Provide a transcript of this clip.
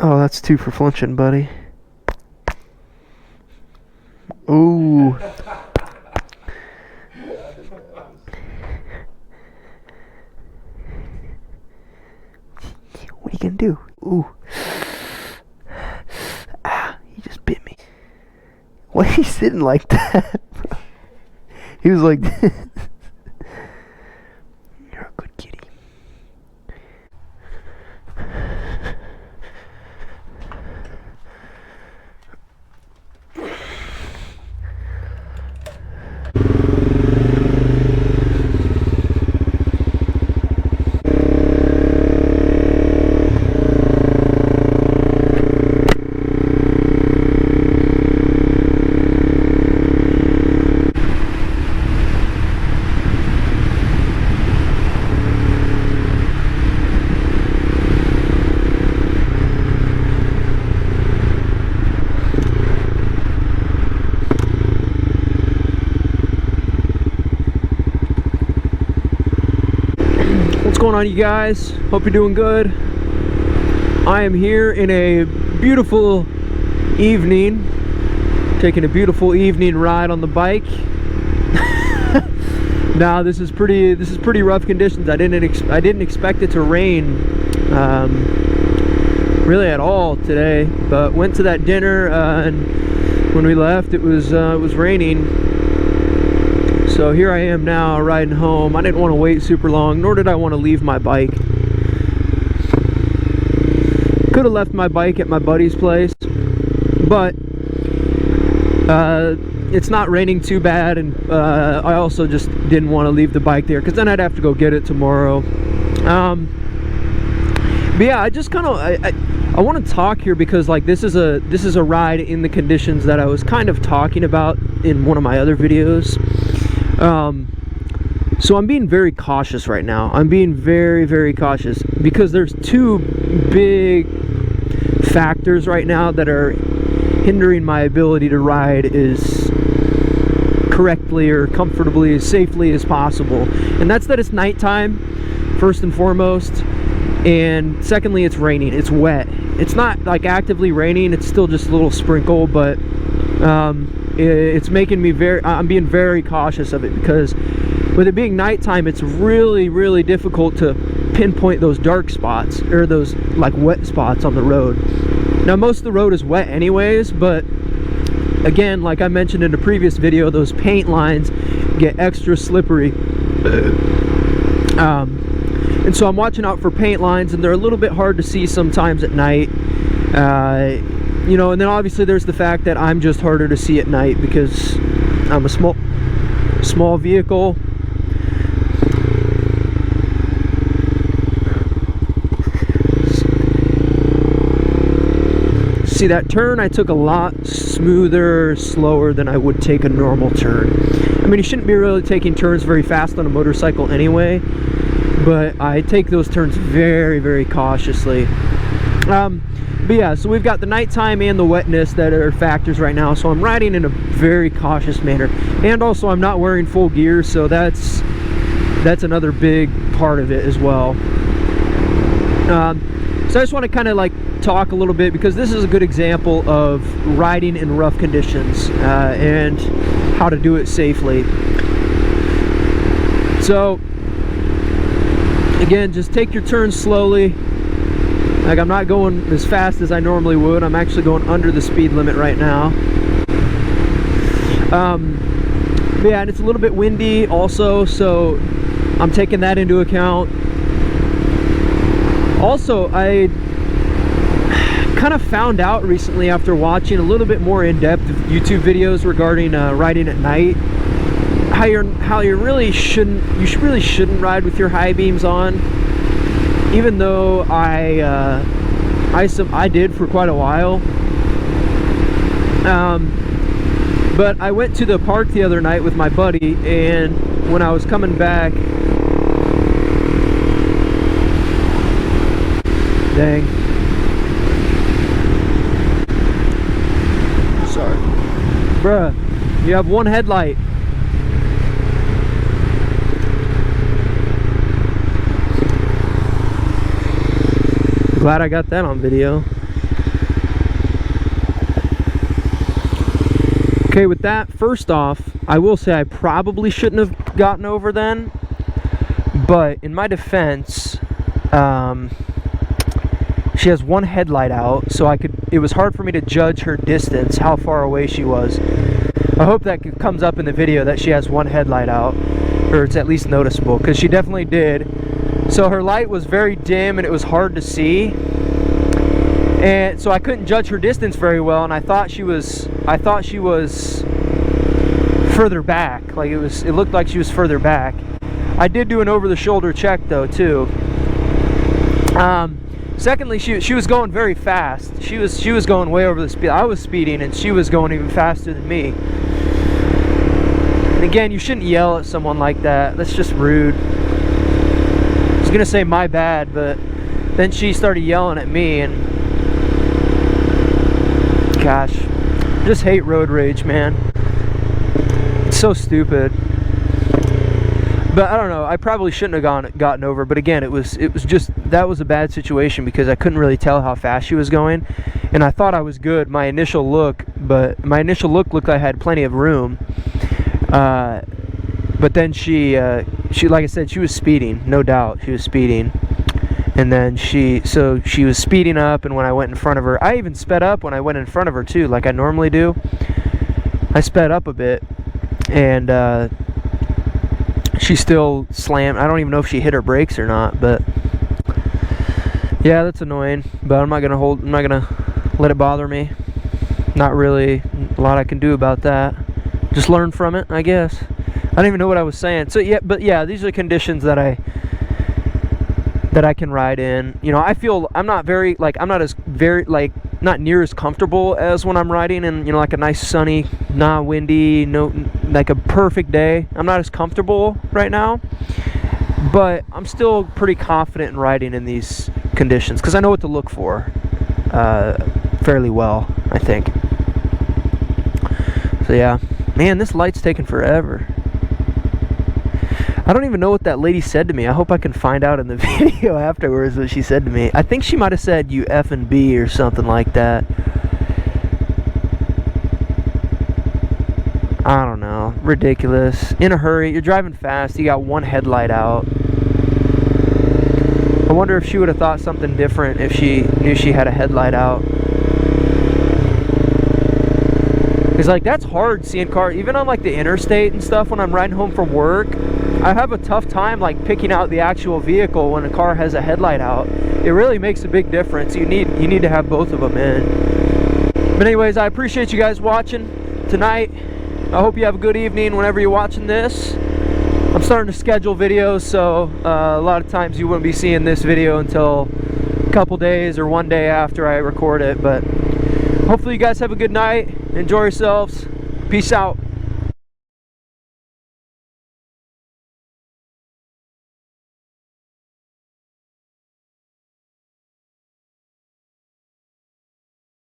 Oh, that's 2 for flinching, buddy. Ooh. What are you gonna do? Ooh. Ah, he just bit me. Why is he sitting like that? He was like this. You're a good kitty. What's going on, you guys? Hope you're doing good. I am here in a beautiful evening, taking a beautiful evening ride on the bike. Now this is pretty rough conditions. I didn't expect it to rain really at all today, but went to that dinner and when we left it was raining. So here I am now riding home. I didn't want to wait super long, nor did I want to leave my bike. Could have left my bike at my buddy's place, but it's not raining too bad, and I also just didn't want to leave the bike there because then I'd have to go get it tomorrow. But yeah, I just kind of I want to talk here because like this is a ride in the conditions that I was kind of talking about in one of my other videos. So I'm being very cautious right now. I'm being very, very cautious because there's 2 big factors right now that are hindering my ability to ride as correctly or comfortably, as safely as possible. And that's that it's nighttime, first and foremost, and secondly, it's raining. It's wet. It's not like actively raining, it's still just a little sprinkle, but it's making me I'm being very cautious of it because with it being nighttime, it's really, really difficult to pinpoint those dark spots or those like wet spots on the road. Now most of the road is wet anyways, but again, like I mentioned in a previous video, those paint lines get extra slippery. And so I'm watching out for paint lines, and they're a little bit hard to see sometimes at night. You know, and then obviously there's the fact that I'm just harder to see at night because I'm a small vehicle. See that turn I took a lot smoother, slower than I would take a normal turn. I mean, you shouldn't be really taking turns very fast on a motorcycle anyway, but I take those turns very, very cautiously. But yeah, so we've got the nighttime and the wetness that are factors right now, so I'm riding in a very cautious manner. And also I'm not wearing full gear, so that's another big part of it as well. So I just want to kind of like talk a little bit because this is a good example of riding in rough conditions and how to do it safely. So again, just take your turns slowly. Like, I'm not going as fast as I normally would. I'm actually going under the speed limit right now. But yeah, and it's a little bit windy also, so I'm taking that into account. Also, I kind of found out recently after watching a little bit more in-depth YouTube videos regarding riding at night, how you really shouldn't ride with your high beams on. Even though I did for quite a while. But I went to the park the other night with my buddy, and when I was coming back, dang. Sorry. Bruh, you have one headlight. Glad I got that on video. Okay, with that, first off, I will say I probably shouldn't have gotten over then, but in my defense, she has one headlight out, so it was hard for me to judge her distance, how far away she was. I hope that comes up in the video that she has one headlight out, or it's at least noticeable, because she definitely did. So her light was very dim and it was hard to see, and so I couldn't judge her distance very well, and I thought she was further back. Like it looked like she was further back. I did do an over-the-shoulder check though too. Secondly, she was going very fast. She was going way over the speed. I was speeding and she was going even faster than me. And again, you shouldn't yell at someone like that. That's just rude. I was gonna say my bad, but then she started yelling at me, and gosh, just hate road rage, man. It's so stupid. But I don't know, I probably shouldn't have gotten over, but again, it was just, that was a bad situation because I couldn't really tell how fast she was going, and I thought I was good, my initial look looked like I had plenty of room, but then she like I said, she was speeding, no doubt, she was speeding, and then she was speeding up, and when I went in front of her, I even sped up when I went in front of her too, like I normally do. I sped up a bit, and she still slammed. I don't even know if she hit her brakes or not, but yeah, that's annoying. But I'm not gonna let it bother me. Not really a lot I can do about that. Just learn from it, I guess. I don't even know what I was saying. So yeah, but yeah, these are conditions that I can ride in. You know, I feel I'm not near as comfortable as when I'm riding in, you know, like a nice sunny, windy, like a perfect day. I'm not as comfortable right now, but I'm still pretty confident in riding in these conditions because I know what to look for fairly well, I think. So yeah, man, this light's taking forever. I don't even know what that lady said to me. I hope I can find out in the video afterwards what she said to me. I think she might have said "you effing B" or something like that. I don't know. Ridiculous. In a hurry. You're driving fast. You got one headlight out. I wonder if she would have thought something different if she knew she had a headlight out. It's like, that's hard seeing cars, even on like the interstate and stuff when I'm riding home from work. I have a tough time like picking out the actual vehicle when a car has a headlight out. It really makes a big difference. You need to have both of them in. But anyways, I appreciate you guys watching tonight. I hope you have a good evening whenever you're watching this. I'm starting to schedule videos, so a lot of times you wouldn't be seeing this video until a couple days or one day after I record it. But hopefully you guys have a good night. Enjoy yourselves. Peace out.